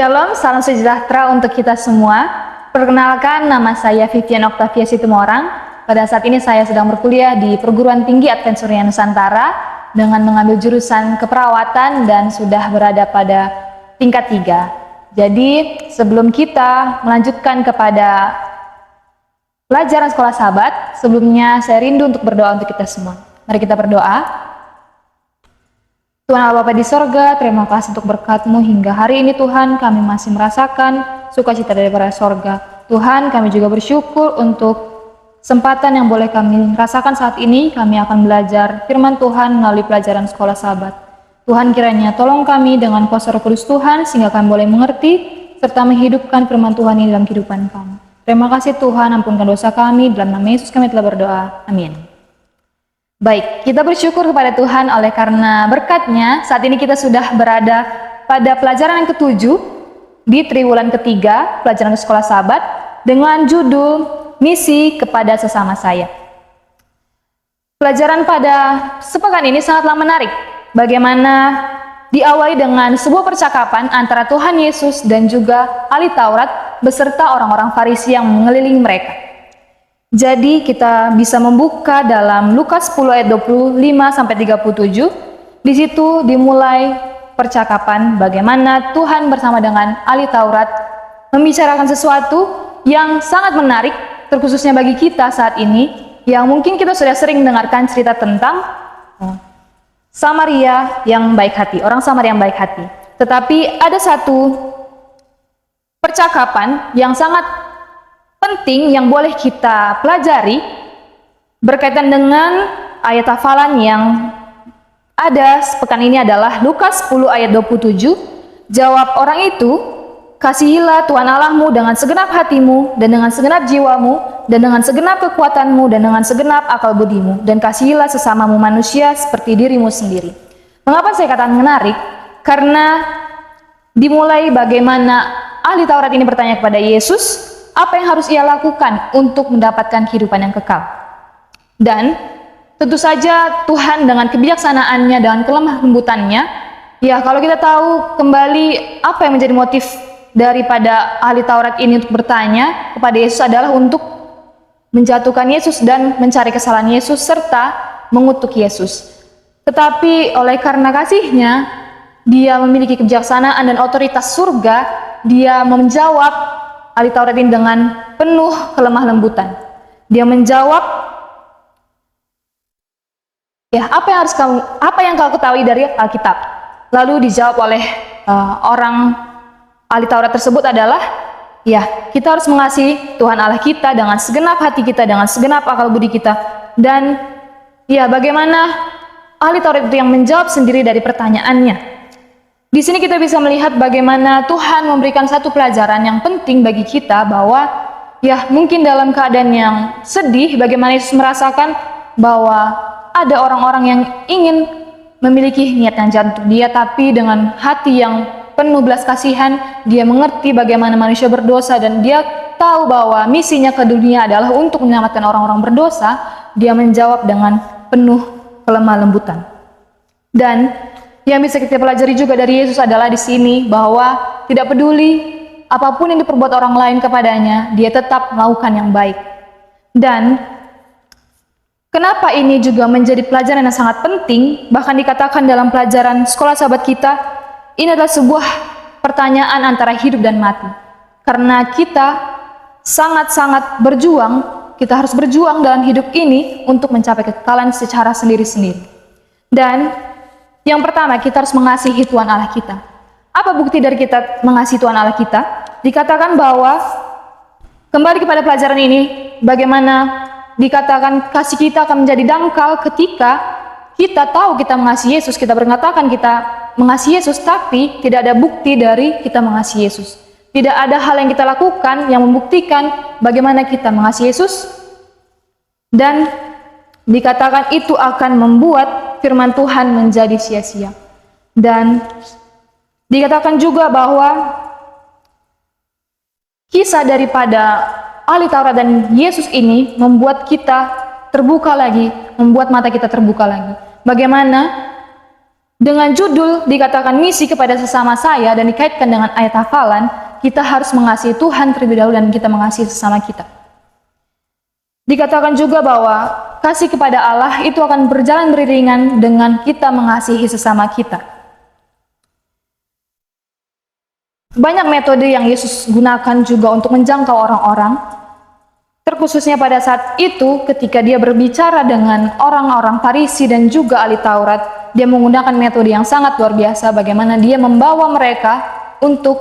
Shalom, salam sejahtera untuk kita semua. Perkenalkan, nama saya Vivian Octavia Situmorang. Pada saat ini saya sedang berkuliah di Perguruan Tinggi Adventsuria Nusantara dengan mengambil jurusan keperawatan dan sudah berada pada tingkat 3. Jadi, sebelum kita melanjutkan kepada pelajaran sekolah sahabat, sebelumnya saya rindu untuk berdoa untuk kita semua. Mari kita berdoa. Tuhan Allah Bapa di sorga, terima kasih untuk berkat-Mu hingga hari ini Tuhan, kami masih merasakan sukacita daripada sorga. Tuhan, kami juga bersyukur untuk kesempatan yang boleh kami rasakan saat ini. Kami akan belajar firman Tuhan melalui pelajaran sekolah sahabat. Tuhan, kiranya tolong kami dengan kuasa Roh Kudus Tuhan, sehingga kami boleh mengerti serta menghidupkan firman Tuhan ini dalam kehidupan kami. Terima kasih Tuhan, ampunkan dosa kami, dalam nama Yesus kami telah berdoa. Amin. Baik, kita bersyukur kepada Tuhan oleh karena berkat-Nya, saat ini kita sudah berada pada pelajaran yang ke-7 di triwulan ketiga, pelajaran sekolah sahabat, dengan judul Misi kepada Sesama Saya. Pelajaran pada sepekan ini sangatlah menarik, bagaimana diawali dengan sebuah percakapan antara Tuhan Yesus dan juga ahli Taurat beserta orang-orang Farisi yang mengelilingi mereka. Jadi kita bisa membuka dalam Lukas 10 ayat 25-37. Di situ dimulai percakapan bagaimana Tuhan bersama dengan ahli Taurat membicarakan sesuatu yang sangat menarik, terkhususnya bagi kita saat ini, yang mungkin kita sudah sering mendengarkan cerita tentang Samaria yang baik hati, orang Samaria yang baik hati. Tetapi ada satu percakapan yang sangat penting yang boleh kita pelajari berkaitan dengan ayat hafalan yang ada sepekan ini adalah Lukas 10 ayat 27. Jawab orang itu, kasihilah Tuhan Allahmu dengan segenap hatimu dan dengan segenap jiwamu dan dengan segenap kekuatanmu dan dengan segenap akal budimu, dan kasihilah sesamamu manusia seperti dirimu sendiri. Mengapa saya katakan menarik? Karena dimulai bagaimana ahli Taurat ini bertanya kepada Yesus, apa yang harus ia lakukan untuk mendapatkan kehidupan yang kekal. Dan tentu saja Tuhan dengan kebijaksanaannya, dengan kelemah lembutannya, ya kalau kita tahu kembali apa yang menjadi motif daripada ahli Taurat ini untuk bertanya kepada Yesus adalah untuk menjatuhkan Yesus dan mencari kesalahan Yesus serta mengutuk Yesus. Tetapi oleh karena kasihnya, dia memiliki kebijaksanaan dan otoritas surga, dia menjawab ahli Taurat ini dengan penuh kelemah lembutan. Dia menjawab, ya apa yang kau ketahui dari Alkitab? Lalu dijawab oleh orang ahli Taurat tersebut adalah, ya kita harus mengasihi Tuhan Allah kita dengan segenap hati kita, dengan segenap akal budi kita. Dan ya bagaimana ahli Taurat itu yang menjawab sendiri dari pertanyaannya. Di sini kita bisa melihat bagaimana Tuhan memberikan satu pelajaran yang penting bagi kita, bahwa ya mungkin dalam keadaan yang sedih, bagaimana Yesus merasakan bahwa ada orang-orang yang ingin memiliki niat yang jahat untuk dia, tapi dengan hati yang penuh belas kasihan, dia mengerti bagaimana manusia berdosa dan dia tahu bahwa misinya ke dunia adalah untuk menyelamatkan orang-orang berdosa. Dia menjawab dengan penuh kelemah lembutan. Dan yang bisa kita pelajari juga dari Yesus adalah di sini bahwa tidak peduli apapun yang diperbuat orang lain kepadanya, dia tetap melakukan yang baik. Dan kenapa ini juga menjadi pelajaran yang sangat penting, bahkan dikatakan dalam pelajaran sekolah sahabat kita, ini adalah sebuah pertanyaan antara hidup dan mati. Karena kita sangat-sangat berjuang, kita harus berjuang dalam hidup ini untuk mencapai kekekalan secara sendiri-sendiri. Dan yang pertama, kita harus mengasihi Tuhan Allah kita. Apa bukti dari kita mengasihi Tuhan Allah kita? Dikatakan bahwa, kembali kepada pelajaran ini, bagaimana dikatakan kasih kita akan menjadi dangkal ketika kita tahu kita mengasihi Yesus. Kita mengatakan kita mengasihi Yesus, tapi tidak ada bukti dari kita mengasihi Yesus. Tidak ada hal yang kita lakukan yang membuktikan bagaimana kita mengasihi Yesus. Dan dikatakan itu akan membuat firman Tuhan menjadi sia-sia. Dan dikatakan juga bahwa kisah daripada ahli Taurat dan Yesus ini membuat kita terbuka lagi, membuat mata kita terbuka lagi. Bagaimana Dengan judul dikatakan misi kepada sesama saya dan dikaitkan dengan ayat hafalan, kita harus mengasihi Tuhan terlebih dahulu dan kita mengasihi sesama kita. Dikatakan juga bahwa kasih kepada Allah itu akan berjalan beriringan dengan kita mengasihi sesama kita. Banyak metode yang Yesus gunakan juga untuk menjangkau orang-orang, terkhususnya pada saat itu ketika dia berbicara dengan orang-orang Farisi dan juga ahli Taurat, dia menggunakan metode yang sangat luar biasa bagaimana dia membawa mereka untuk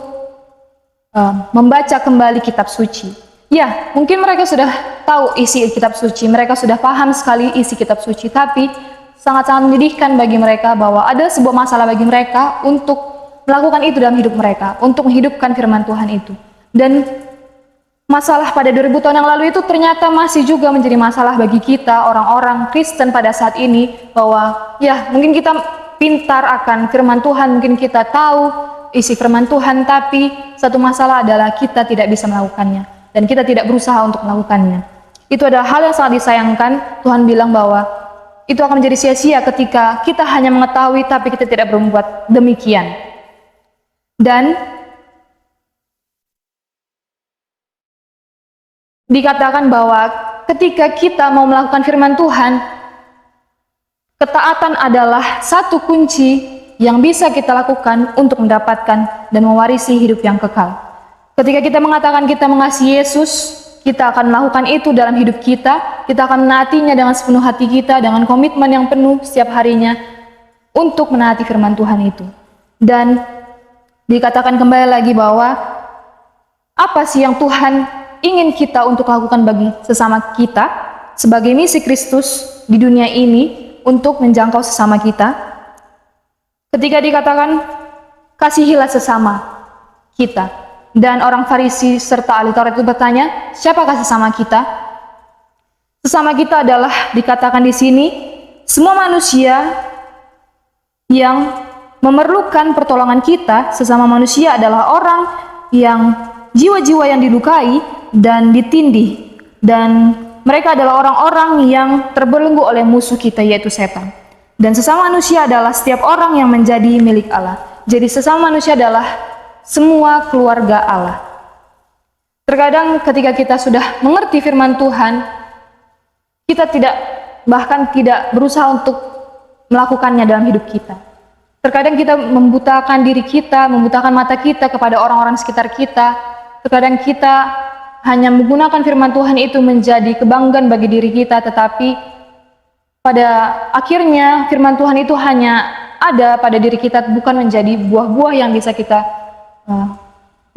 membaca kembali kitab suci. Ya, mungkin mereka sudah tahu isi kitab suci, mereka sudah paham sekali isi kitab suci, tapi sangat-sangat menyedihkan bagi mereka bahwa ada sebuah masalah bagi mereka untuk melakukan itu dalam hidup mereka, untuk menghidupkan firman Tuhan itu. Dan masalah pada 2000 tahun yang lalu itu ternyata masih juga menjadi masalah bagi kita, orang-orang Kristen pada saat ini, bahwa ya mungkin kita pintar akan firman Tuhan, mungkin kita tahu isi firman Tuhan, tapi satu masalah adalah kita tidak bisa melakukannya, dan kita tidak berusaha untuk melakukannya. Itu adalah hal yang sangat disayangkan. Tuhan bilang bahwa itu akan menjadi sia-sia ketika kita hanya mengetahui, tapi kita tidak berbuat demikian. Dan dikatakan bahwa ketika kita mau melakukan firman Tuhan, ketaatan adalah satu kunci yang bisa kita lakukan untuk mendapatkan dan mewarisi hidup yang kekal. Ketika kita mengatakan kita mengasihi Yesus, kita akan melakukan itu dalam hidup kita. Kita akan menaatinya dengan sepenuh hati kita, dengan komitmen yang penuh setiap harinya untuk menaati firman Tuhan itu. Dan dikatakan kembali lagi bahwa apa sih yang Tuhan ingin kita untuk lakukan bagi sesama kita sebagai misi Kristus di dunia ini untuk menjangkau sesama kita. Ketika dikatakan kasihilah sesama kita, dan orang Farisi serta ahli Taurat itu bertanya, siapakah sesama kita? Sesama kita adalah dikatakan di sini semua manusia yang memerlukan pertolongan kita. Sesama manusia adalah orang yang jiwa-jiwa yang dilukai dan ditindih, dan mereka adalah orang-orang yang terbelenggu oleh musuh kita, yaitu setan. Dan sesama manusia adalah setiap orang yang menjadi milik Allah. Jadi sesama manusia adalah semua keluarga Allah. Terkadang ketika kita sudah mengerti firman Tuhan, kita bahkan tidak berusaha untuk melakukannya dalam hidup kita. Terkadang kita membutakan diri kita, membutakan mata kita kepada orang-orang sekitar kita. Terkadang kita hanya menggunakan firman Tuhan itu menjadi kebanggaan bagi diri kita, tetapi pada akhirnya firman Tuhan itu hanya ada pada diri kita, bukan menjadi buah-buah yang bisa kita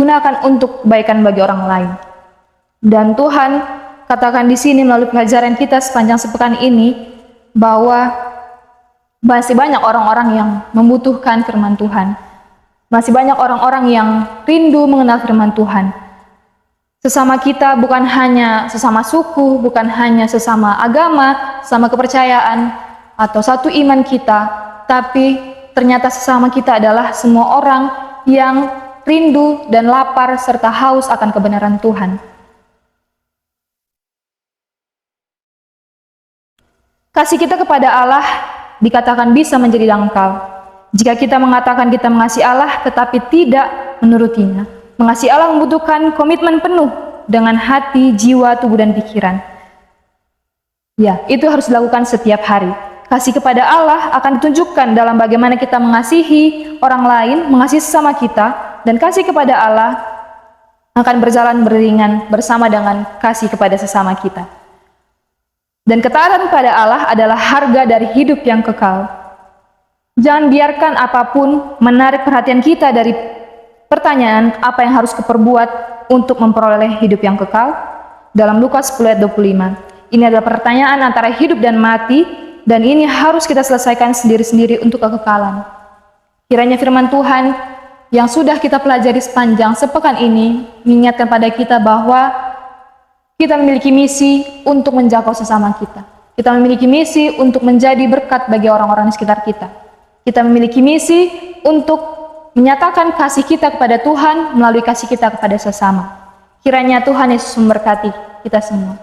gunakan untuk kebaikan bagi orang lain. Dan Tuhan katakan di sini melalui pelajaran kita sepanjang sepekan ini bahwa masih banyak orang-orang yang membutuhkan firman Tuhan. Masih banyak orang-orang yang rindu mengenal firman Tuhan. Sesama kita bukan hanya sesama suku, bukan hanya sesama agama, sesama kepercayaan, atau satu iman kita, tapi ternyata sesama kita adalah semua orang yang rindu dan lapar serta haus akan kebenaran Tuhan. Kasih kita kepada Allah dikatakan bisa menjadi dangkal jika kita mengatakan kita mengasihi Allah tetapi tidak menurutinya. Mengasihi Allah membutuhkan komitmen penuh dengan hati, jiwa, tubuh, dan pikiran. Ya, itu harus dilakukan setiap hari. Kasih kepada Allah akan ditunjukkan dalam bagaimana kita mengasihi orang lain, mengasihi sesama kita, dan kasih kepada Allah akan berjalan beriringan bersama dengan kasih kepada sesama kita. Dan ketaatan pada Allah adalah harga dari hidup yang kekal. Jangan biarkan apapun menarik perhatian kita dari pertanyaan apa yang harus kuperbuat untuk memperoleh hidup yang kekal. Dalam Lukas 10 ayat 25. Ini adalah pertanyaan antara hidup dan mati, dan ini harus kita selesaikan sendiri-sendiri untuk kekekalan. Kiranya firman Tuhan yang sudah kita pelajari sepanjang sepekan ini mengingatkan pada kita bahwa kita memiliki misi untuk menjangkau sesama kita. Kita memiliki misi untuk menjadi berkat bagi orang-orang di sekitar kita. Kita memiliki misi untuk menyatakan kasih kita kepada Tuhan melalui kasih kita kepada sesama. Kiranya Tuhan Yesus memberkati kita semua.